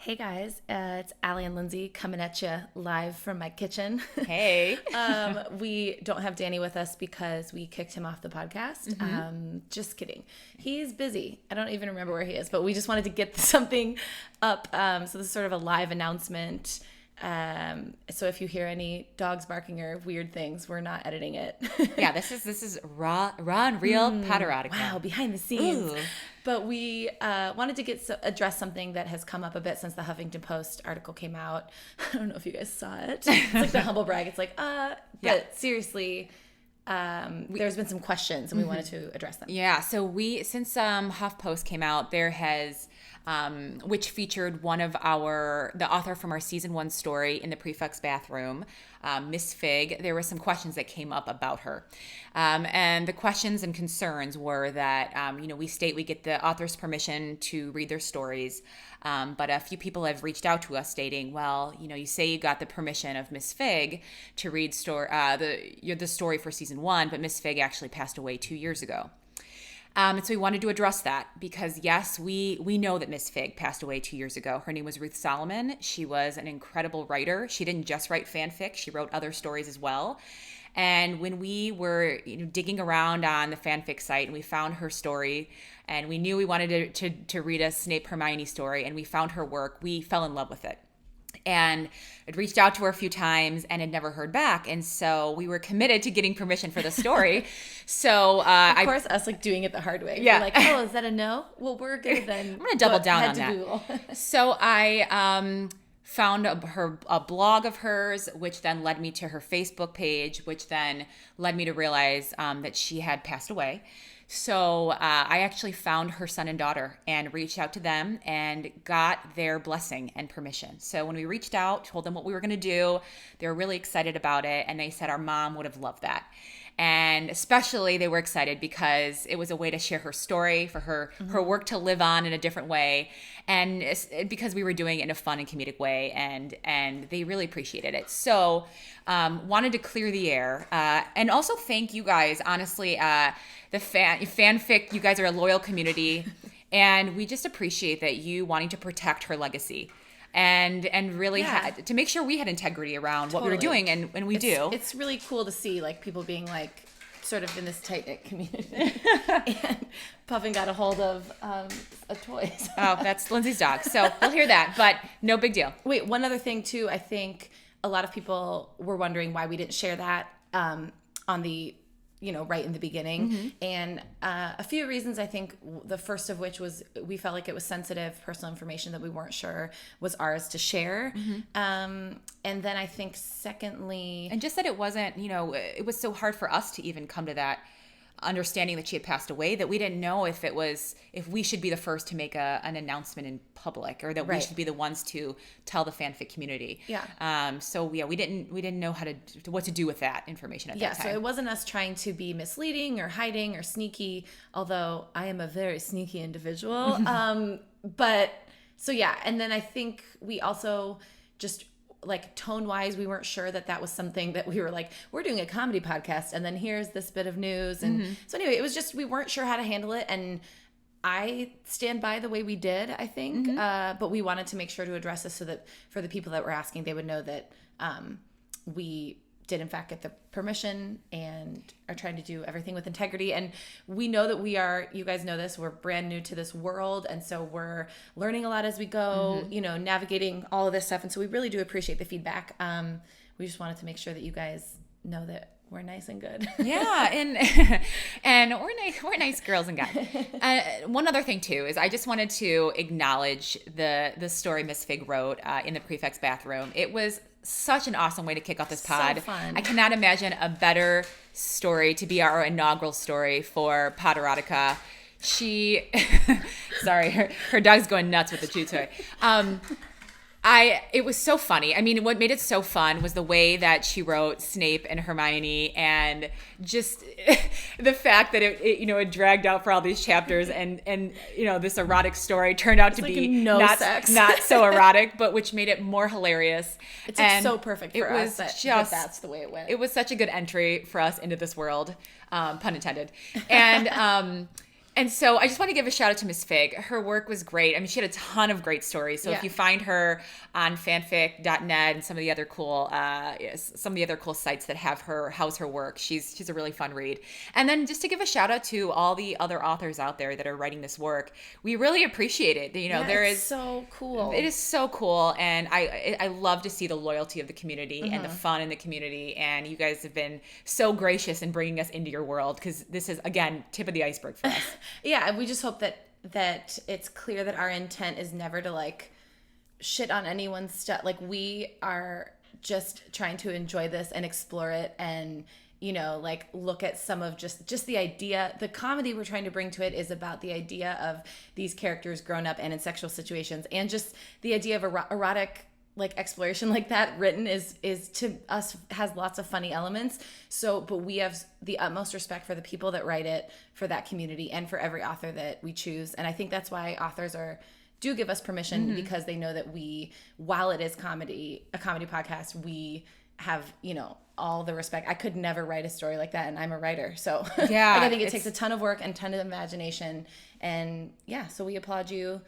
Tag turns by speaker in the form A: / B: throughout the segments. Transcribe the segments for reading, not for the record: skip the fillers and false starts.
A: Hey guys, it's Allie and Lindsay coming at you live from my kitchen.
B: Hey.
A: We don't have Danny with us because we kicked him off the podcast. Just kidding. He's busy. I don't even remember where he is, but we just wanted to get something up. So this is sort of a live announcement. So if you hear any dogs barking or weird things, we're not editing it.
B: Yeah, this is raw and real Potterotica.
A: Wow, behind the scenes.
B: Ooh.
A: But we wanted to address something that has come up a bit since the Huffington Post article came out. I don't know if you guys saw it. It's like the humble brag. It's like, but seriously, there's been some questions and we wanted to address them.
B: Yeah, so since HuffPost came out, there has, which featured the author from our season 1 story in the prefect's bathroom, Miss Figg. There were some questions that came up about her. And the questions and concerns were that, we state we get the author's permission to read their stories. But a few people have reached out to us stating, well, you say you got the permission of Miss Figg to read the story for season 1, but Miss Figg actually passed away 2 years ago. And so we wanted to address that because, yes, we know that Miss Figg passed away 2 years ago. Her name was Ruth Solomon. She was an incredible writer. She didn't just write fanfic. She wrote other stories as well. And when we were digging around on the fanfic site and we found her story and we knew we wanted to read a Snape Hermione story and we found her work, we fell in love with it. And I'd reached out to her a few times and had never heard back. And so we were committed to getting permission for the story. So
A: of course, us doing it the hard way.
B: Yeah.
A: We're like, oh, is that a no? Well, we're good then.
B: I'm going to double down on that.
A: Google.
B: So I found a blog of hers, which then led me to her Facebook page, which then led me to realize that she had passed away. So I actually found her son and daughter and reached out to them and got their blessing and permission. So when we reached out, told them what we were going to do, they were really excited about it. And they said our mom would have loved that. And especially they were excited because it was a way to share her story, for her work to live on in a different way. And because we were doing it in a fun and comedic way, and they really appreciated it. So wanted to clear the air. And also thank you guys, honestly, the fanfic, you guys are a loyal community. And we just appreciate that you wanting to protect her legacy. And really had to make sure we had integrity around what we were doing, and we do.
A: It's really cool to see people being sort of in this tight-knit community. And Puffin got a hold of a toy. So.
B: Oh, that's Lindsay's dog. So we'll hear that, but no big deal.
A: Wait, one other thing too. I think a lot of people were wondering why we didn't share that on the right in the beginning. And a few reasons, I think the first of which was we felt like it was sensitive personal information that we weren't sure was ours to share. And then I think secondly...
B: And just that it wasn't, it was so hard for us to even come to that understanding that she had passed away, that we didn't know if we should be the first to make an announcement in public, or that we should be the ones to tell the fanfic community. We didn't know what to do with that information at that time.
A: So it wasn't us trying to be misleading or hiding or sneaky, although I am a very sneaky individual. And then I think we also just tone-wise, we weren't sure that was something that we were we're doing a comedy podcast, and then here's this bit of news. And so anyway, it was just, we weren't sure how to handle it. And I stand by the way we did, I think. But we wanted to make sure to address this so that for the people that were asking, they would know that we did in fact get the permission and are trying to do everything with integrity. And we know that you guys know this, we're brand new to this world. And so we're learning a lot as we go, navigating all of this stuff. And so we really do appreciate the feedback. We just wanted to make sure that you guys know that we're nice and good.
B: Yeah, and we're nice girls and guys. One other thing too is I just wanted to acknowledge the story Miss Figg wrote in the prefect's bathroom. It was such an awesome way to kick off this pod.
A: So fun.
B: I cannot imagine a better story to be our inaugural story for Potterotica. Sorry, her dog's going nuts with the chew toy. It was so funny. I mean, what made it so fun was the way that she wrote Snape and Hermione, and just the fact that it dragged out for all these chapters, and this erotic story turned out to be not so erotic, but which made it more hilarious.
A: It's so perfect for us that that's the way it went.
B: It was such a good entry for us into this world, pun intended. And And so I just want to give a shout out to Miss Figg. Her work was great. I mean, she had a ton of great stories. So if you find her on fanfic.net and some of the other cool sites that have her house her work, she's a really fun read. And then just to give a shout out to all the other authors out there that are writing this work, we really appreciate it.
A: It's so cool.
B: It is so cool, and I love to see the loyalty of the community and the fun in the community. And you guys have been so gracious in bringing us into your world, because this is, again, tip of the iceberg for us.
A: Yeah, we just hope that it's clear that our intent is never to like shit on anyone's stuff. Like, we are just trying to enjoy this and explore it, and like look at some of just the idea. The comedy we're trying to bring to it is about the idea of these characters grown up and in sexual situations, and just the idea of erotic like exploration like that written is to us has lots of funny elements. So, but we have the utmost respect for the people that write it, for that community, and for every author that we choose. And I think that's why authors do give us permission, because they know that while it is a comedy podcast, we have, all the respect. I could never write a story like that, and I'm a writer. So
B: yeah,
A: I think it takes a ton of work and a ton of imagination. And so we applaud you.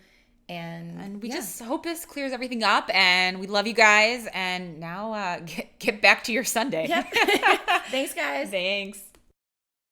A: And
B: we just hope this clears everything up, and we love you guys. And now get back to your Sunday.
A: Yep. Thanks, guys.
B: Thanks.